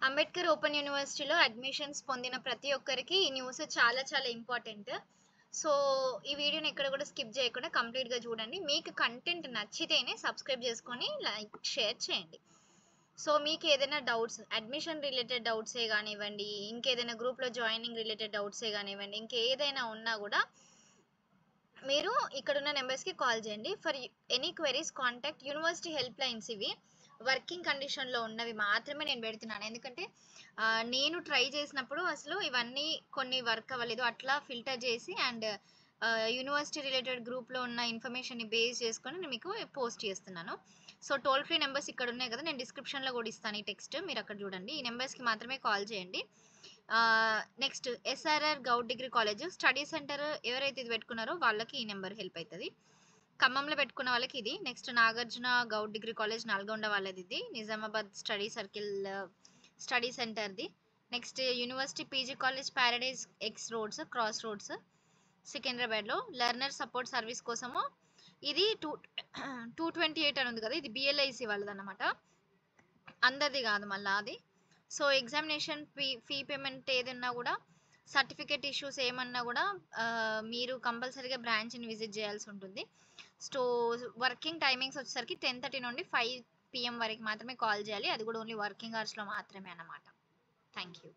Ambedkar open యూనివర్సిటీలో admissions పొందిన ప్రతి ఒక్కరికి ఈ న్యూస్ చాలా చాలా ఇంపార్టెంట్. సో, ఈ వీడియోని ఎక్కడ కూడా స్కిప్ చేయకుండా కంప్లీట్‌గా చూడండి. మీకు కంటెంట్ నచ్చితేనే సబ్స్క్రైబ్ చేసుకొని లైక్, షేర్ చేయండి. సో, మీకేదైనా డౌట్స్ అడ్మిషన్ రిలేటెడ్ డౌట్సే గానివ్వండి, ఇంకేదైనా గ్రూప్‌లో జాయినింగ్ రిలేటెడ్ డౌట్సే గానివ్వండి, ఇంకేదైనా ఉన్నా గూడా మీరు ఇక్కడున్న నెంబర్స్‌కి కాల్ చేయండి. For any queries contact university help lines ఇవి. వర్కింగ్ కండిషన్‌లో ఉన్నవి మాత్రమే నేను పెడుతున్నాను. ఎందుకంటే నేను ట్రై చేసినప్పుడు అసలు ఇవన్నీ కొన్ని వర్క్ అవ్వలేదు. అట్లా ఫిల్టర్ చేసి అండ్ యూనివర్సిటీ రిలేటెడ్ గ్రూప్‌లో ఉన్న ఇన్ఫర్మేషన్‌ని బేస్ చేసుకొని నేను మీకు పోస్ట్ చేస్తున్నాను. సో, టోల్ ఫ్రీ నెంబర్స్ ఇక్కడ ఉన్నాయి కదా! నేను డిస్క్రిప్షన్‌లో కూడా ఇస్తాను ఈ టెక్స్ట్. మీరు అక్కడ చూడండి. ఈ నెంబర్స్‌కి మాత్రమే కాల్ చేయండి. Next SRR Goud degree college study centre ఎవరైతే ఇది పెట్టుకున్నారో వాళ్ళకి ఈ నెంబర్ హెల్ప్ అవుతుంది. ఖమ్మంలో పెట్టుకున్న వాళ్ళకి ఇది. Next Nagarjuna Goud degree college Nalgonda వాళ్ళది ఇది. నిజామాబాద్ స్టడీ సర్కిల్ స్టడీ సెంటర్ది. Next university PG college Paradise X roads cross roads సికింద్రాబాద్లో లెర్నర్ సపోర్ట్ సర్వీస్ కోసము ఇది 228 అని ఉంది కదా, ఇది బిఎల్ఐసి వాళ్ళది అనమాట, అందరిది కాదు మళ్ళీ అది. సో, ఎగ్జామినేషన్ ఫీ పేమెంట్ ఏదన్నా కూడా సర్టిఫికేట్ ఇష్యూస్ ఏమన్నా కూడా మీరు కంపల్సరీగా బ్రాంచ్ని విజిట్ చేయాల్సి ఉంటుంది. సో, వర్కింగ్ టైమింగ్స్ వచ్చేసరికి 10:30 నుండి 5 PM వరకు మాత్రమే కాల్ చేయాలి. అది కూడా ఓన్లీ వర్కింగ్ అవర్స్లో మాత్రమే అన్నమాట. Thank you.